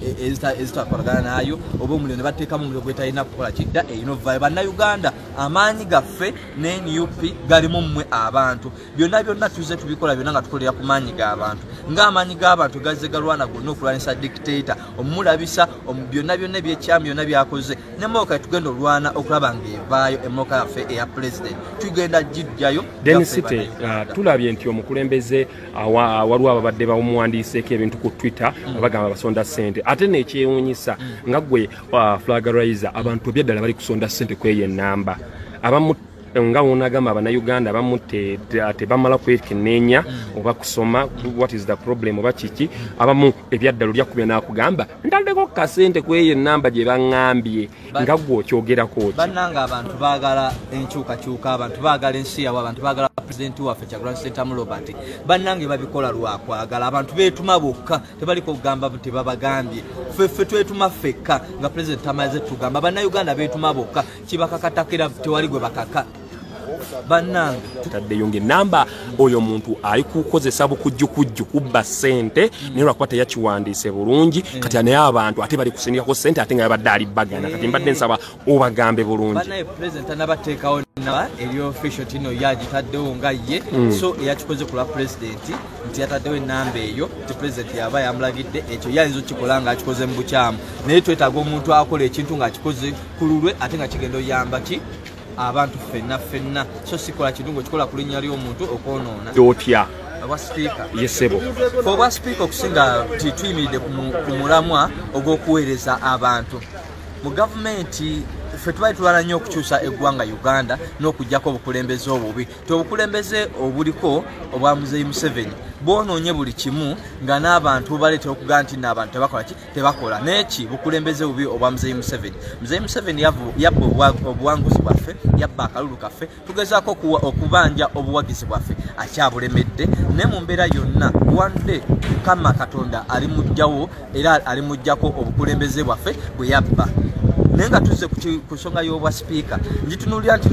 ezitakolagana nayo, oba omuliro ne bateekamu omuliro gwetalina kukola kidda erina ovaayo. Bannayuganda amaanyi gaffe ne NUP galimu mmwe abantu. Byonna tuze tubikola byonna nga tukolera ku maanyi g'abantu. Ng'amaanyi g'abantu gazze galwana gonna okulwanisa dictator, omulabisa byonna ebyekyamu byonna byakoze. N'emmoloka tugenda olwana okulaba ng'evaayo emmoloka yaffe eya president. Tugenda gijjayo. Denisite tulabye nti omukulembeze waliwo ababadde bamuwandiiseeko ebintu ku Twitter bagamba basonda ssente. Ate n'ekyewuunyisa nga ggwe Flagarizer abantu ebyaddala bali kusonda ssente kweyo ennamba. Abamu nga wonagamba Abannayuganda abamu tebamala kwekenneenya oba kusoma what is the problem oba kiki, abamu ebyaddalo lyakubya n'akugamba ntaddeko kasente kweyo ennamba gye baŋŋambye nga ggwe okyogerako ki? Bannanga abantu baagala enkyukakyuka, abantu baagala ensi yaabwe, abantu baagala pulezidenti waffe Kyagulanyi Ssentamu Robert. Bannange babikola lwakwagala, abantu beetuma bokka, tebaliko kugamba tebabagambye. Ffe twetuma ffekka nga pulezidenti amaze tugamba. Bannayuganda beetuma bokka, kibakakatakira tewali gwe bakaka. Bannange tutaddeyo ng'ennamba oyo muntu ali kukozesa bukujjukujju kubba ssente naye lwakuba teyakiwandiise bulungi kati naye abantu ate bali kusindikako ssente ate nga yabadde alibbagana. Kati mbadde nsaba obagambe bulungi. Bannaye pulezidenti anabateekawo naba eri official tino yagitaddewo nga ye so eyakikoze ku lwa pulezidenti nti yataddewo ennamba eyo nti pulezidenti yaba yamulagidde ekyo yayinza okukikola ng'akikoze mu bukyamu, naye twetaaga omuntu akola ekintu ng'akikoze ku lulwe ate nga kigenda oyamba ki abantu ffenna so sikola kirungo kikola ku linnya ly'omuntu okwonoona. Otya Aba speaker yesebo oba speaker okusinga tuyimiridde ku mulamwa ogw'okuweereza abantu mu gavumenti. Ffe tubali tulwana nnyo okukyusa eggwanga Uganda n'okuggyako obukulembeze obubi. Obukulembeze obuliko obwa Muzeeyi Museveni bwonoonye buli kimu nga n'abantu baleetera okugaa nti n'abantu tebakola ki tebakola. N'eki bukulembeze bubi obwa Muzeeyi Museveni. Muzeeyi Museveni yabba obuwanguzi bwaffe, yabba akalulu kaffe, tugezaako okubanja obuwagizi bwaffe, akyabulemedde. Ne mu mbeera yonna one day Mukama Katonda alimugjawo era alimuggyako obukulembeze bwaffe bwe yabba. Naye nga tuzze ku nsonga y'obwa sipiika ngitunulira nti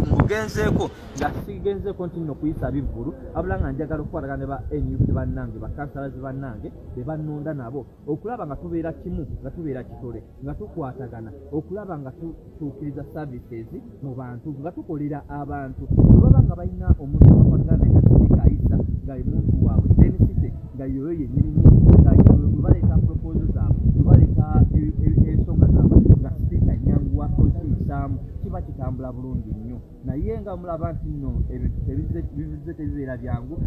mugenzeeko nga sigenzeeko nti nno kuyisa bivvulu abula nga njagala okukwatagana ne ba NUP bannange bakansalazi bannange be bannonda nabo okulaba nga tubeera kimu nga tubeera kitole nga tukwatagana okulaba nga tutuukiriza services mu bantu nga tukolera abantu baba nga balina omuntu akwatagana naye nga sipiika ayisa nga muntu waabwe denisite nga yoyo yennyini nga baleeta proposal zaabwe baleeta ensonga zaabwe nga sipiika nyanguwa oziyisaamu kiba kitambula bulungi nnyo. Naye nga mulaba nti nno ebintu tebizze tebibeera byangu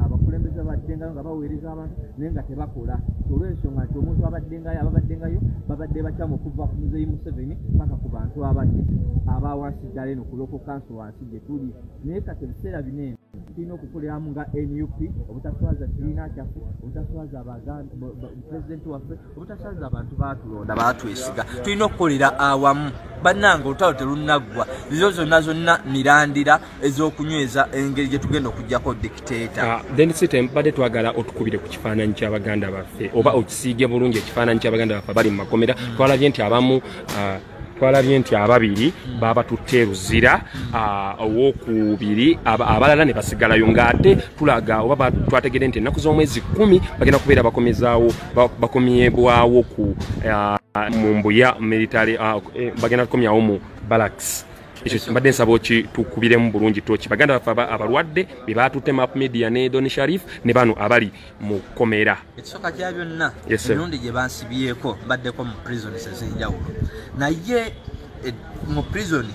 abakulembeze babaddengayo nga baweereza abantu naye nga tebakola olw'ensonga nti omuntu ababaddengayo babadde bakyamu okuva ku Muzeeyi Museveni paka ku bantu aba wansi ddala eno ku local council wansi gye tuli. Naye kati ebiseera bino tulina okukoleramu nga NUP obutaswaza kibiina kyaffe, obutaswaza pulezidenti waffe, obutaswaza abantu baatulonda baatwesiga. Tulina okukolera awamu. Bannange olutalo terunaggwa. Izo zonna mirandira ez'okunyweza engeri gye tugenda okuggyako dictator. Denisite mbadde twagala otukubire ku kifaananyi ky'Abaganda baffe oba okisiige bulungi ekifaananyi ky'Abaganda baffe bali mu makomera. Twalabye nti abamu twalabye nti ababiri baba tutte ruzira owokubiri abalala ne basigalayo ng'ate tulaga oba twategedde nti ennaku z'omwezi 10 bagenda kubeera bakomyebwawo ku mu mbuya military bagenda kukomyawo mu barracks. Ekyo mbadde nsaba tukubiremu bulungi toki Baganda baffe abalwadde be baatutte Map Media ne Doni Sharif ne bano abali mu komera. Ekisooka kya byonna emirundi gye bansibyeko mbaddeko mu prisons ez'enjawulo naye mu prison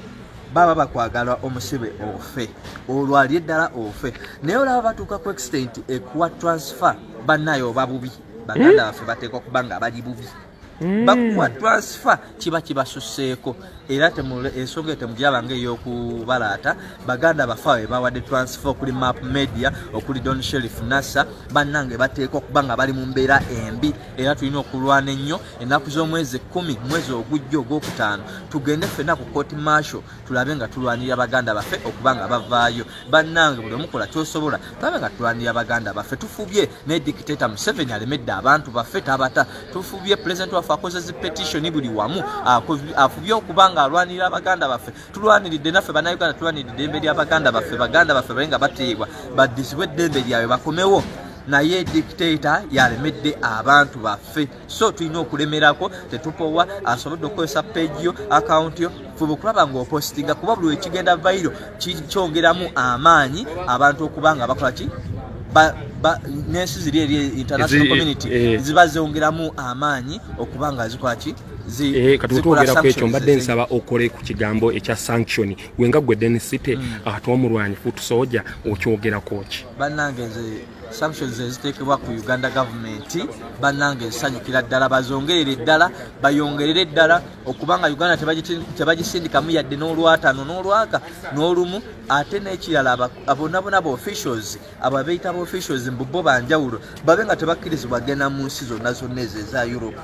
baba bakwagala omusibe ofe olwali eddala ofe naye olaba batuuka ku extent ekuwa transfer bannayo oba bubi baganda baffe bateekwa okuba nga bali bubi bakuwa transfer kiba kibasuseeko era ensonga temugiraba ng'ey'okubalaata baganda baffe bawadde transfer okuli map media okuli Don Sheriff Nassa bannange bateekwa okuba nga bali mu mbeera embi era tulina okulwana ennyo ennaku z'omwezi 10 mwezi ogujja ogwokutaano tugende ffenna ku court martial tulabe nga tulwanirira baganda baffe okuba nga bavaayo bannange buli omukola kyosobola tulabe nga tulwanirira baganda baffe tufubye ne dictator Museveni alemedde abantu baffe tabata tufubye president waffe akozesa petition buli wamu afubye okuba nga alwanirira abaganda baffe tulwaniridde naffe bannayuganda tulwaniridde eddembe ly'abaganda baffe baganda baffe balenga bateebwa baddizibwe eddembe lyabwe bakomewo naye dictator yalemedde abantu baffe so tulina okulemerako tetupowa asobodde okukozesa page yo account yo fuba okulaba ng'opostinga kuba buli ekigenda vairo kyongeramu amaanyi abantu okuba nga bakola ki n'ensi ziri eri international community ziba zongeramu amaanyi okuba nga zikola ki katutwogera ku ekyo mbadde nsaba okole ku kigambo ekya sanction wenga gwe Denisite ate omulwanyifu tusoja okyogerako ki bannange nze sanctions eziteekebwa ku Uganda government bannange nsanyukira ddala bazongerere ddala bayongerere ddala okubanga Uganda tebagisindikamu yadde n'olwataano n'olwaka n'olumu ate n'ekirala abonabona ba officials ababeeyita ba officials mbubo banjawulo babe nga tebakkirizibwa genda mu nsi zonna zonna ezo eza Europe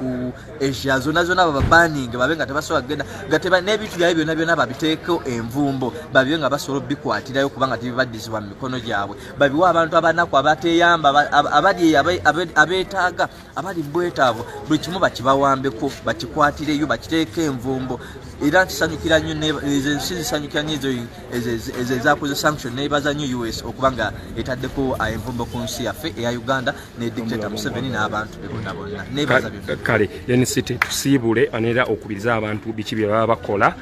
Asia zonna zonna bababanning babe nga tebasobola kugenda n'ebintu byabwe byonna byonna babiteeko envumbo babibe nga basobola bikwatirayo kubanga tebibaddizibwa mu mikono gyabwe babiwa abantu abanaku abateyamba abali abeetaaga abali mbwetaavu buli kimu bakibawambeko bakikwatireyo bakiteeko envumbo era nsanyukira nnyo ensi zisanyukira nnyo ezo ezakoze sanction nebaza nnyo US okuba nga etaddeko envumbo ku nsi yaffe eya Uganda ne dictator Museveni n'abantu be bonna bonna nebaza kale Denisite tusiibule anera okubiriza abantu biki bye baba bakola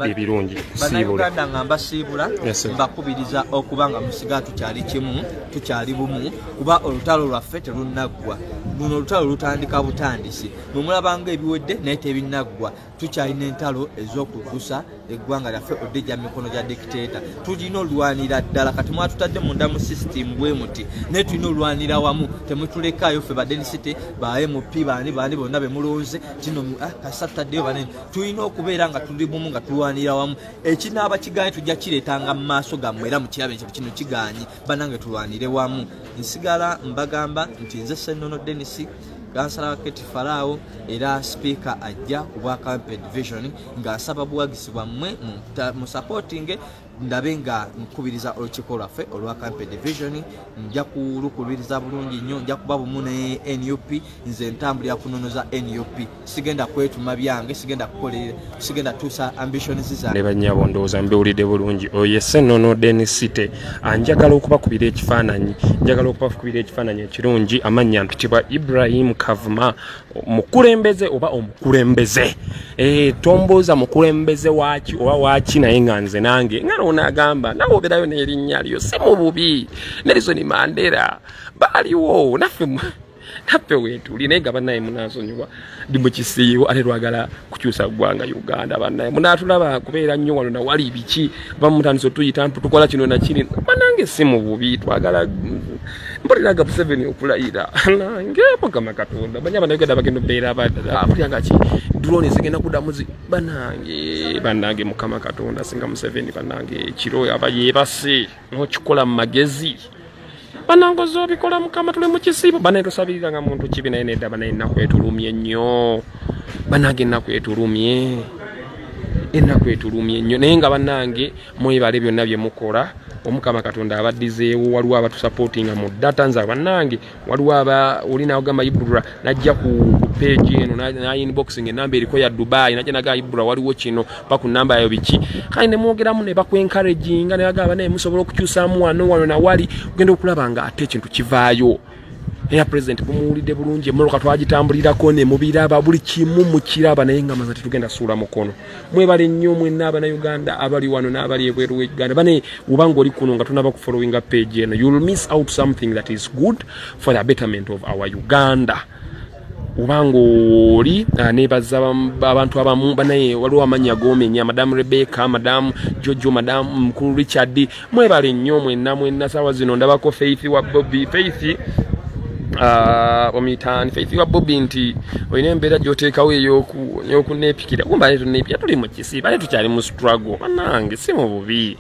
ebirungi siibule nga mbasiibula mbakubiriza okuba nga musiga tukyali kimu tukyali bumu kuba olutalo lwaffe terunaggwa luno olutalo lutandika butandisi mwemulabanga ebiwedde naye tebinaggwa tukyalina entalo ez'okugusa eggwanga lyaffe oddejja mu mikono gya dictator tulina olwanira ddala kati mwatutadde munda mu system bwe muti naye tulina olwanira wamu temutulekaayo ffe badenisite ba MP baani bonna bemulonze kino kasa tutaddeyo banene tulina okubeera nga tuli bumu nga tulwanira wamu ekinaaba kigaanyi tujja kireetanga mu maaso gammwe era mukirabe nti kino kigaanyi bannange tulwanire wamu nsigala mbagamba nti nze Ssennono Dennis Gansala Keti Farao era speaker ajja ku Bwakabaka division ng'asaba buwagizi bwammwe mu supporting ndabe nga nkubiriza olukiiko lwaffe olwa Bwakabaka division nja kulukubiriza bulungi nnyo nja kuba bumu ne NUP nze ntambulira kunonoza NUP sigenda kwetuma byange sigenda tuusa ambitions zange ne banyabo ndowooza mbiwulidde bulungi oyo Ssennono Denisite anjagala okubakubira ekifaananyi ekirungi amannya mpitibwa Ibrahim Kavuma mukulembeze oba omukulembeze tomboza mukulembeze waki oba waki naye nga nze nange nga onagamba nawe oberayo n'erinnya lyo si mu bubi Nelson Mandela baaliwo naffe weetuli naye nga bannaye munaasonyiwa ndi mu kisiibo ate twagala kukyusa ggwanga Uganda bannaye munaatulaba kubeera nnyo wano nawali biki bamutandisa otuyita tukola kino nakiri banange si mu bubi twagala mpuliraga Museveni okulayira nange Mukama Katonda banya Bannayuganda bagenda obeera mpuliraga ki drone zigenda kuddamu bannange Mukama Katonda singa Museveni bannange ekiro aba yeebase n'okikola mu magezi banango zobikola Mukama tuli mu kisiibo banaye tosabirira nga muntu kibi naye nedda banaye ennaku etulumye nnyo bannange ennaku etulumye nnyo naye nga bannange mwebale byonna bye mukola Omukama Katonda abaddizeewo waliwo abatusupportinga mu data nza bannange waliwo olina ogamba Ibura najja ku page eno na inboxing enamba eriko ya Dubai najja naga Ibura waliwo kino pa ku namba yayo biki kale ne mwogeramu ne bakwencouraginga ne bagamba naye musobola okukyusaamu wano na wali ugenda okulaba nga ate ekintu kivaayo era president bumuwulidde bulungi emmoloka twagitambulirako ne mubiraba buli kimu mukiraba naye nga maze tetugenda suula mukono mwebale nnyo mwenna Abannayuganda abali wano n'abali ebweru w'Uganda bane ubanga oli kuno nga tunaba kufollowinga page eno you will miss out something that is good for the betterment of our Uganda ubanga oli nebaza abantu abamu banaye waliwo amanya gomenya Madam Rebecca, Madam Jojo, Madam Mkulu Richard, mwebale nnyo mwenna sawa zino ndabako Faith wa Bobby Faith omitani Faith wa Bobby nti oyina embeera gy'oteekawo ey'okunepikira kumba tunepikira tuli mu kisiba tukyali mu struggle banange si mu bubi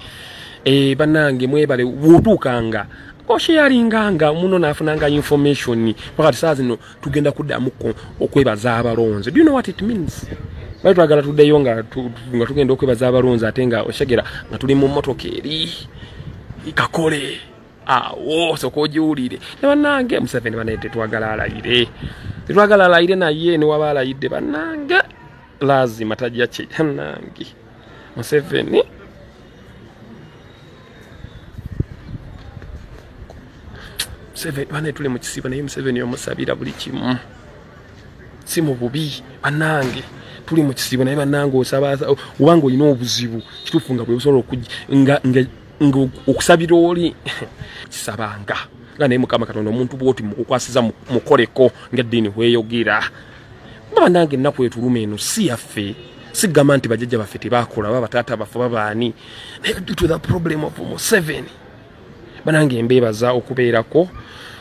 banange mwebale wotuukanga osharinganga muno nafunanga information pakati saa zino tugenda kuddamu okwebaza abalonzi. Do you know what it means? Bali twagala tuddeyo nga tugenda okwebaza abalonzi ate nga oshagera nga tuli mu mmotoka eri ikakole awo sokojiwulire ne bannange Museveni banete twagala alayire naye ne waba alayidde bannange lazima tajja kye bannange Museveni bane tuli mu kisiba naye Museveni omusabira buli kimu si mu bubi bannange tuli mu kisiba naye bannange osaba obanga olina obuzibu kituufu nga bwe osobola nga okusabira oli kisabanga nga naye Mukama Katonda omuntu bwoti mukukwasiza mukoleko ng'eddiini bweyogera bannange ennaku etuluma eno si yaffe sigamba nti bajjajja baffe tebakola baba bataata baffe babaani naye due to the problem of Museveni bannange embeebaza okubeerako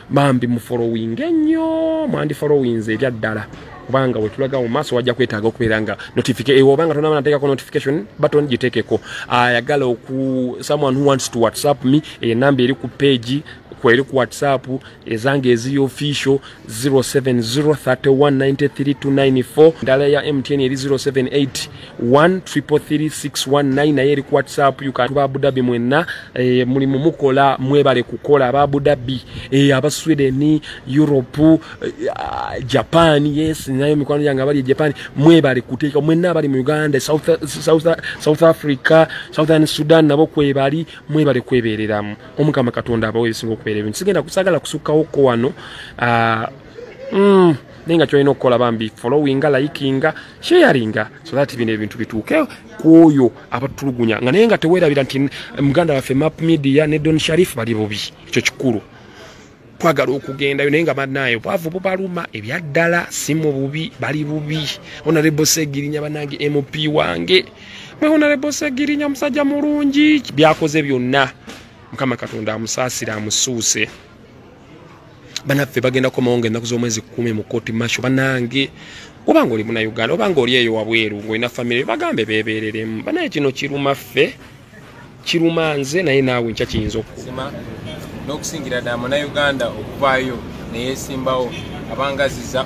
bambi mu following ennyo mwandi followings ebyaddala kubanga we tulaga mu maaso wajja kwetaaga okubeera nga notification obanga tonna banateekako notification button giteekeko ayagala someone who wants to WhatsApp me enamba eri ku page kweri ku WhatsApp ezange ezi official 07031932994 ndala ya MTN eri 0781333619 naye eri ku WhatsApp yuka Abu Dhabi mwenna mulimu mukola mwebale kukola Abu Dhabi aba Sweden Europe Japan yes nayo mikwano yange abali Japan mwebale kuteeka mwenna abali mu Uganda South Africa Southern Sudan nabo kwebali mwebale kwebereramu Omukama Katonda abawe singo ebintu sigenda kusagala kusukkawo ko wano nenga kyolina okukola bambi followinga likinga sharinga so that bino ebintu bituuke kwoyo abatulugunya nga naye nga teweerabira nti muganda waffe Map Media ne Don Sharif bali bubi ekyo kikulu kwagala okugendayo naye nga bannayo bwavu bubaluma ebyaddala si mu bubi bali bubi Honorable Segirinya banange MP wange Honorable Segirinya musajja mulungi byakoze byonna Mukama Katonda amusaasira amusuuse banaffe bagenda komawo ng'ennaku z'omwezi 10 mu kooti masho banange obanga oli muna Uganda obanga oli eyo wabweru ng'olina famire bagambe beebereremu banaye kino kiruma ffe kiruma nze naye naawe nkya kiyinza okusima n'okusingira ddala muna Uganda okuvaayo neyeesimbawo abangaziza